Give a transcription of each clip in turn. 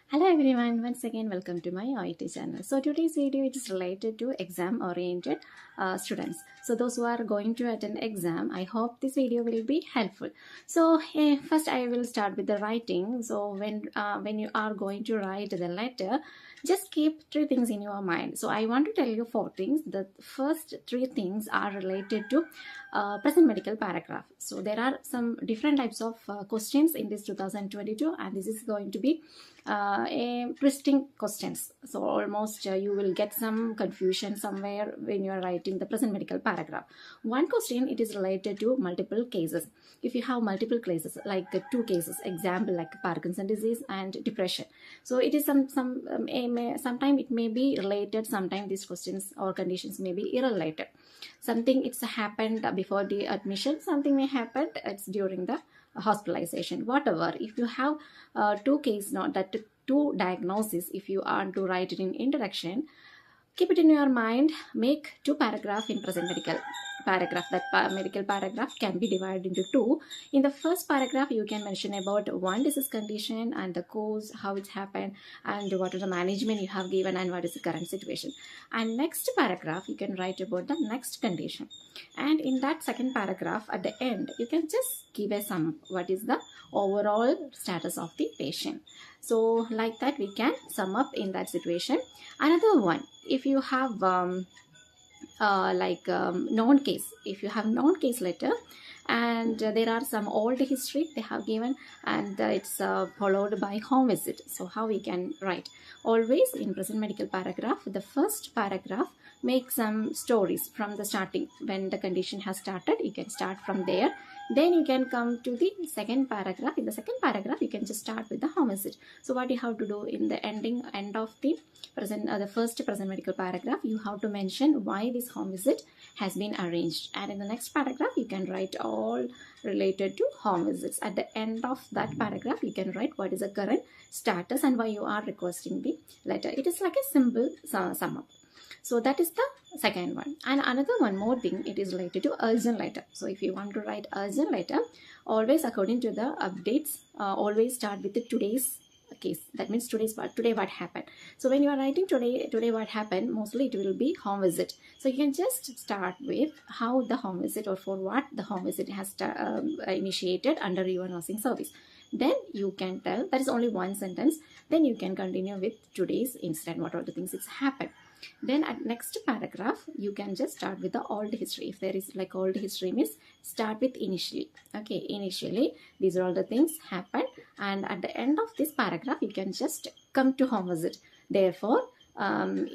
Hello everyone, once again welcome to my Oet channel. So today's video is related to exam oriented students. So those who are going to attend exam, I hope this video will be helpful. So first I will start with the writing. So when you are going to write the letter, just keep three things in your mind. So I want to tell you four things. The first three things are related to present medical paragraph. So there are some different types of questions in this 2022, and this is going to be a twisting questions. So almost you will get some confusion somewhere when you are writing the present medical paragraph. One question, it is related to multiple cases. If you have multiple cases, like two cases, example like Parkinson disease and depression, so it is sometimes it may be related, sometimes these questions or conditions may be irrelated. Something it's happened before the admission, something may happen it's during the hospitalization, whatever. If you have two cases, not that two diagnoses, if you are to write it in introduction, keep it in your mind. Make two paragraph in present medical paragraph. That medical paragraph can be divided into two. In the first paragraph, you can mention about one disease condition and the cause, how it happened, and what is the management you have given, and what is the current situation. And next paragraph, you can write about the next condition. And in that second paragraph, at the end, you can just give a sum. What is the overall status of the patient? So like that, we can sum up in that situation. Another one, if you have known case, if you have known case letter and there are some old history they have given, and it's followed by home visit, so how we can write? Always in present medical paragraph, the first paragraph make some stories from the starting. When the condition has started, you can start from there. Then you can come to the second paragraph. In the second paragraph, you can just start with the home visit. So what you have to do in the end of the first present medical paragraph, you have to mention why this home visit has been arranged. And in the next paragraph, you can write all related to home visits. At the end of that paragraph, you can write what is the current status and why you are requesting the letter. It is like a simple sum up. So that is the second one. And another one more thing, it is related to urgent letter. So if you want to write urgent letter, always according to the updates, always start with the today's case. That means today what happened. So when you are writing today what happened, mostly it will be home visit. So you can just start with how the home visit, or for what the home visit has initiated under your nursing service. Then you can tell, that is only one sentence. Then you can continue with today's incident, what are the things that's happened. Then at next paragraph, you can just start with the old history. If there is like old history means start with initially. Okay, initially these are all the things happened, and at the end of this paragraph, you can just come to home visit. Therefore,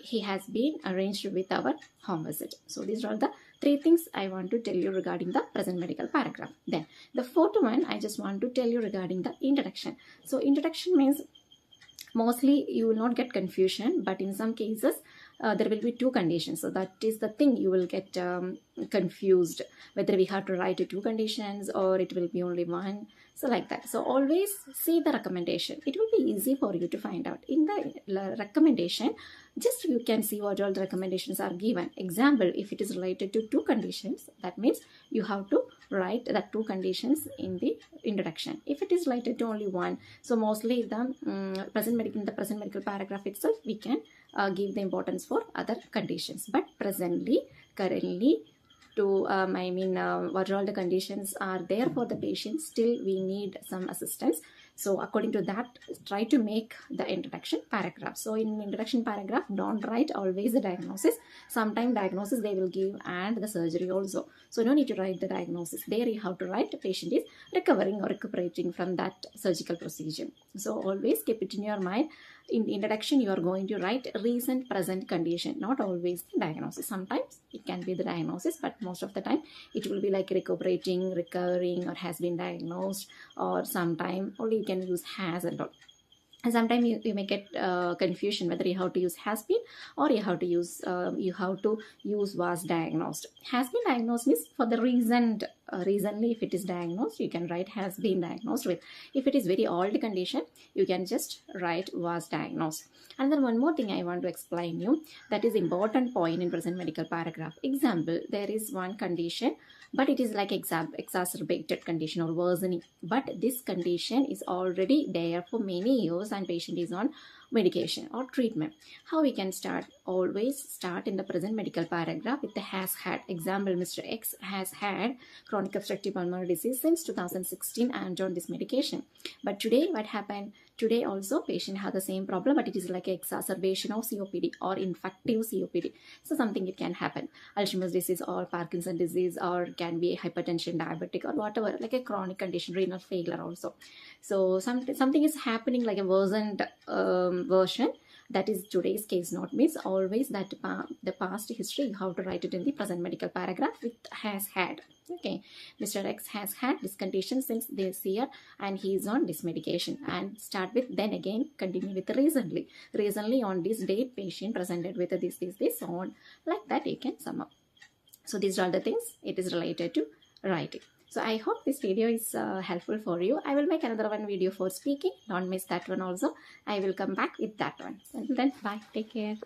he has been arranged with our home visit. So these are all the three things I want to tell you regarding the present medical paragraph. Then the fourth one, I just want to tell you regarding the introduction. So introduction means mostly you will not get confusion, but in some cases there will be two conditions. So that is the thing you will get confused, whether we have to write two conditions or it will be only one. So like that. So always see the recommendation. It will be easy for you to find out. In the recommendation, just you can see what all the recommendations are given. Example, if it is related to two conditions, that means you have to write the two conditions in the introduction. If it is related to only one, so mostly the present medical paragraph itself, we can give the importance for other conditions. But presently, currently, to what all the conditions are there for the patient, still we need some assistance. So according to that, try to make the introduction paragraph. So in introduction paragraph, don't write always the diagnosis. Sometimes diagnosis they will give and the surgery also. So no need to write the diagnosis. There you have to write the patient is recovering or recuperating from that surgical procedure. So always keep it in your mind. In the introduction, you are going to write recent present condition, not always the diagnosis. Sometimes it can be the diagnosis, but most of the time it will be like recuperating, recovering, or has been diagnosed, or sometime only you can use has and all. And sometimes you may get confusion whether you have to use has been or you have to use was diagnosed. Has been diagnosed means for the recently if it is diagnosed, you can write has been diagnosed with. If it is very old condition, you can just write was diagnosed. And then one more thing I want to explain you, that is important point in present medical paragraph. Example, there is one condition but it is like exacerbated condition or worsening. But this condition is already there for many years and patient is on medication or treatment. How we can start? Always start in the present medical paragraph with the has had. Example, Mr. X has had chronic obstructive pulmonary disease since 2016 and on this medication. But today what happened? Today also patient has the same problem, but it is like an exacerbation of COPD or infective COPD. So something it can happen. Alzheimer's disease or Parkinson disease, or can be hypertension, diabetic, or whatever, like a chronic condition, renal failure also. So something is happening like a worsened version. That is today's case note. Means always that the past history you have to write it in the present medical paragraph with has had. Okay, Mr. X has had this condition since this year and he is on this medication, and start with then again continue with recently on this date patient presented with this on, like that you can sum up. So these are the things it is related to writing. So I hope this video is helpful for you. I will make another one video for speaking. Don't miss that one also. I will come back with that one. Until then, bye. Take care.